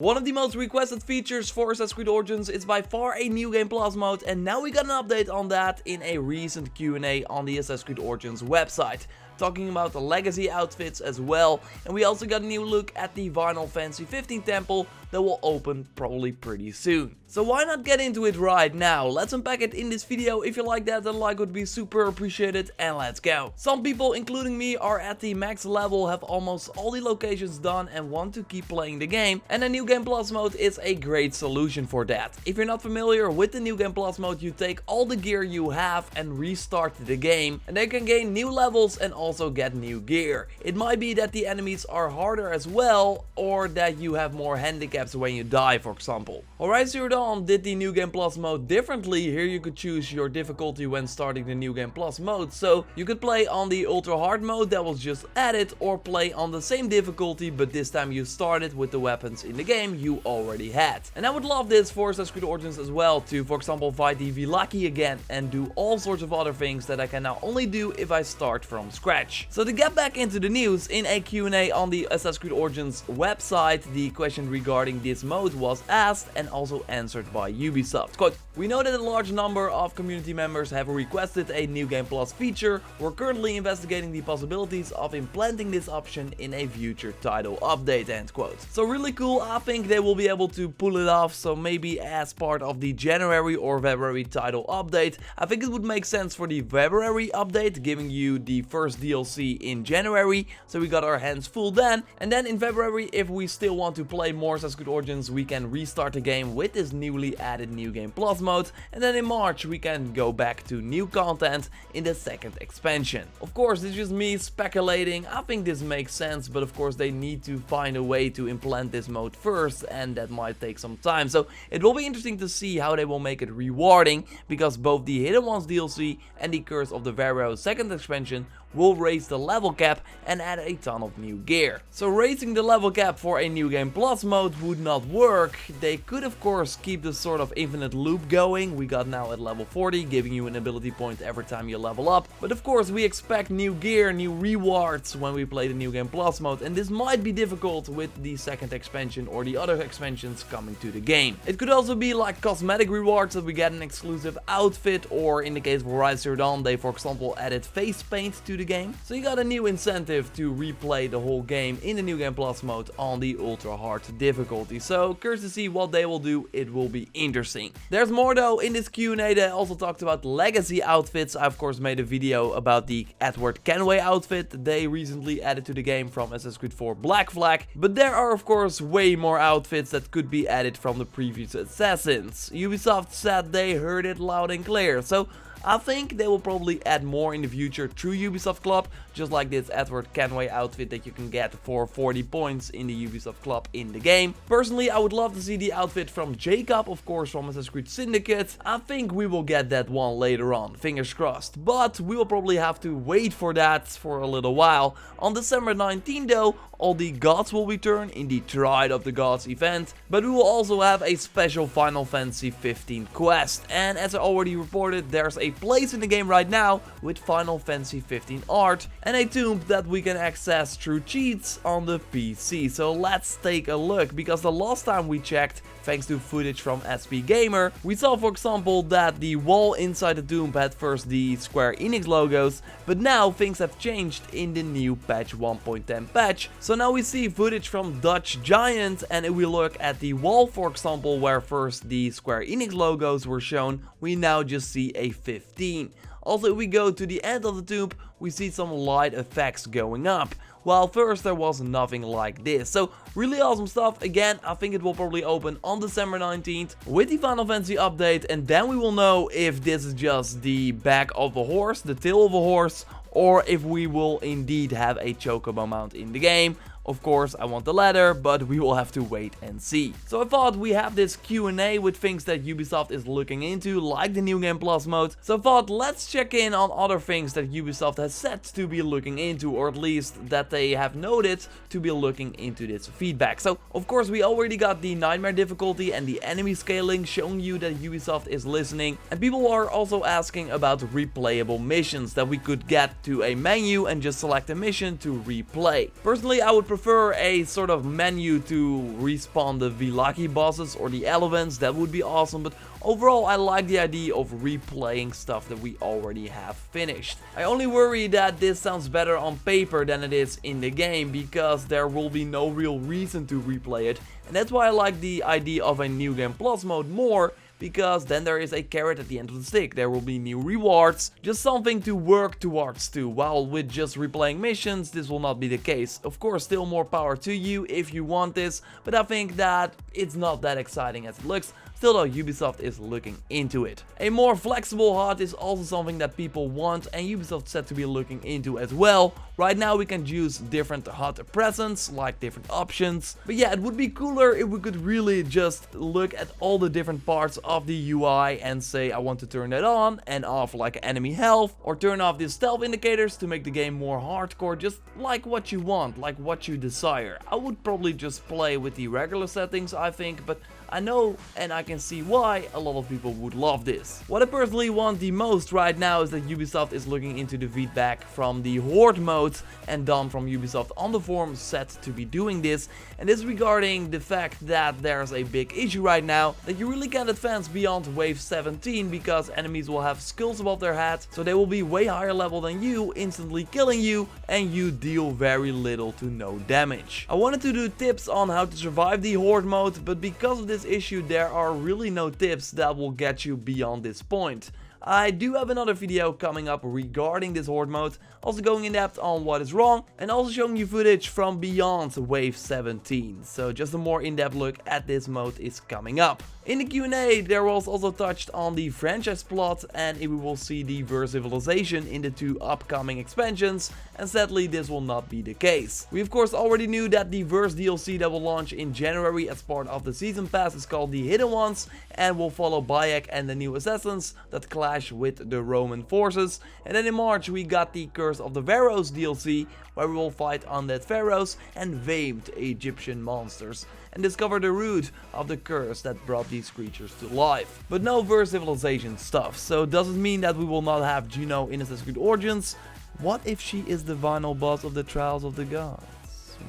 One of the most requested features for Assassin's Creed Origins is by far a New Game Plus mode, and now we got an update on that in a recent Q&A on the Assassin's Creed Origins website. Talking about the legacy outfits as well, and we also got a new look at the Final Fantasy 15 temple that will open probably pretty soon. So why not get into it right now? Let's unpack it in this video. If you like that, then a like would be super appreciated, and let's go. Some people, including me, are at the max level, have almost all the locations done and want to keep playing the game, and a New Game Plus mode is a great solution for that. If you're not familiar with the New Game Plus mode, you take all the gear you have and restart the game, and they can gain new levels and also get new gear. It might be that the enemies are harder as well, or that you have more handicaps when you die, for example. Alright, Zero Dawn did the New Game Plus mode differently. Here you could choose your difficulty when starting the New Game Plus mode, so you could play on the ultra hard mode that was just added, or play on the same difficulty, but this time you started with the weapons in the game you already had. And I would love this for Assassin's Creed Origins as well, to for example fight the Villaki again and do all sorts of other things that I can now only do if I start from scratch. So to get back into the news, in a Q&A on the Assassin's Creed Origins website, the question regarding this mode was asked and also answered by Ubisoft. Quote, "We know that a large number of community members have requested a New Game Plus feature. We're currently investigating the possibilities of implementing this option in a future title update," end quote. So really cool. I think they will be able to pull it off, so maybe as part of the January or February title update. I think it would make sense for the February update, giving you the first DLC in January, so we got our hands full then. And then in February, if we still want to play more Assassin's Creed Origins, we can restart the game with this newly added New Game Plus mode, and then in March we can go back to new content in the second expansion. Of course, this is just me speculating. I think this makes sense, but of course they need to find a way to implement this mode first, and that might take some time. So it will be interesting to see how they will make it rewarding, because both the Hidden Ones DLC and the Curse of the Pharaoh second expansion will raise the level cap and add a ton of new gear. So raising the level cap for a New Game Plus mode would not work. They could of course keep the sort of infinite loop going we got now at level 40, giving you an ability point every time you level up. But of course we expect new gear, new rewards when we play the New Game Plus mode, and this might be difficult with the second expansion or the other expansions coming to the game. It could also be like cosmetic rewards, that we get an exclusive outfit, or in the case of Horizon Zero Dawn, they for example added face paint to the game. So you got a new incentive to replay the whole game in the New Game Plus mode on the ultra hard difficulty. So curious to see what they will do. It will be interesting. There's more though. In this Q&A they also talked about legacy outfits. I of course made a video about the Edward Kenway outfit they recently added to the game from Assassin's Creed 4 Black Flag, but there are of course way more outfits that could be added from the previous Assassins. Ubisoft said they heard it loud and clear, so I think they will probably add more in the future through Ubisoft Club, just like this Edward Kenway outfit that you can get for 40 points in the Ubisoft Club in the game. Personally, I would love to see the outfit from Jacob, of course from Assassin's Creed Syndicate. I think we will get that one later on, fingers crossed, but we will probably have to wait for that for a little while. On December 19 though, all the gods will return in the Triad of the Gods event, but we will also have a special Final Fantasy 15 quest, and as I already reported, there's a place in the game right now with Final Fantasy 15 art and a tomb that we can access through cheats on the PC. So let's take a look, because the last time we checked, thanks to footage from SP Gamer, we saw for example that the wall inside the tomb had first the Square Enix logos, but now things have changed in the new patch 1.10 patch. So now we see footage from Dutch Giant, and if we look at the wall for example where first the Square Enix logos were shown, we now just see a 15. Also if we go to the end of the tomb, we see some light effects going up, while first there was nothing like this. So really awesome stuff. Again, I think it will probably open on December 19th with the Final Fantasy update, and then we will know if this is just the back of a horse, the tail of a horse, or if we will indeed have a Chocobo mount in the game. Of course, I want the latter, but we will have to wait and see. So I thought we have this Q&A with things that Ubisoft is looking into, like the New Game Plus mode. So I thought let's check in on other things that Ubisoft has said to be looking into, or at least that they have noted to be looking into this feedback. So of course we already got the nightmare difficulty and the enemy scaling, showing you that Ubisoft is listening. And people are also asking about replayable missions, that we could get to a menu and just select a mission to replay. Personally, I would prefer prefer a sort of menu to respawn the Villaki bosses or the elephants, that would be awesome, but overall I like the idea of replaying stuff that we already have finished. I only worry that this sounds better on paper than it is in the game, because there will be no real reason to replay it, and that's why I like the idea of a New Game Plus mode more, because then there is a carrot at the end of the stick. There will be new rewards, just something to work towards too, while with just replaying missions this will not be the case. Of course, still more power to you if you want this, but I think that it's not that exciting as it looks. Still though, Ubisoft is looking into it. A more flexible HUD is also something that people want, and Ubisoft said to be looking into as well. Right now we can choose different HUD presets, like different options. But yeah, it would be cooler if we could really just look at all the different parts of the UI and say I want to turn that on and off, like enemy health, or turn off the stealth indicators to make the game more hardcore, just like what you want, like what you desire. I would probably just play with the regular settings, I think, but I know and I can see why a lot of people would love this. What I personally want the most right now is that Ubisoft is looking into the feedback from the Horde mode, and Dom from Ubisoft on the forum said to be doing this, and this regarding the fact that there's a big issue right now, that you really can't advance beyond wave 17 because enemies will have skulls above their head, so they will be way higher level than you, instantly killing you, and you deal very little to no damage. I wanted to do tips on how to survive the Horde mode, but because of this issue there are really no tips that will get you beyond this point. I do have another video coming up regarding this Horde mode, also going in depth on what is wrong, and also showing you footage from beyond wave 17, so just a more in-depth look at this mode is coming up. In the Q&A there was also touched on the franchise plot and if we will see the verse civilization in the 2 upcoming expansions, and sadly this will not be the case. We of course already knew that the verse DLC that will launch in January as part of the season pass is called the Hidden Ones, and will follow Bayek and the new assassins that clash with the Roman forces, and then in March we got the Curse of the Pharaohs DLC, where we will fight undead pharaohs and famed Egyptian monsters and discover the root of the curse that brought these creatures to life. But no verse civilization stuff, so does it mean that we will not have Juno in Assassin's Creed Origins? What if she is the final boss of the Trials of the Gods?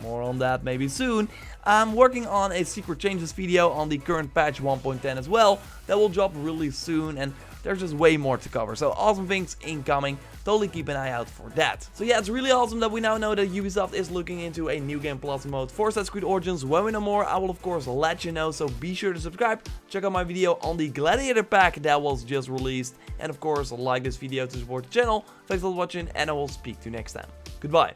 More on that maybe soon. I'm working on a secret changes video on the current patch 1.10 as well, that will drop really soon, and there's just way more to cover, so awesome things incoming. Totally keep an eye out for that. So yeah, it's really awesome that we now know that Ubisoft is looking into a New Game Plus mode for Assassin's Creed Origins. When we know more, I will of course let you know, so be sure to subscribe, check out my video on the Gladiator pack that was just released, and of course like this video to support the channel. Thanks for watching, and I will speak to you next time. Goodbye.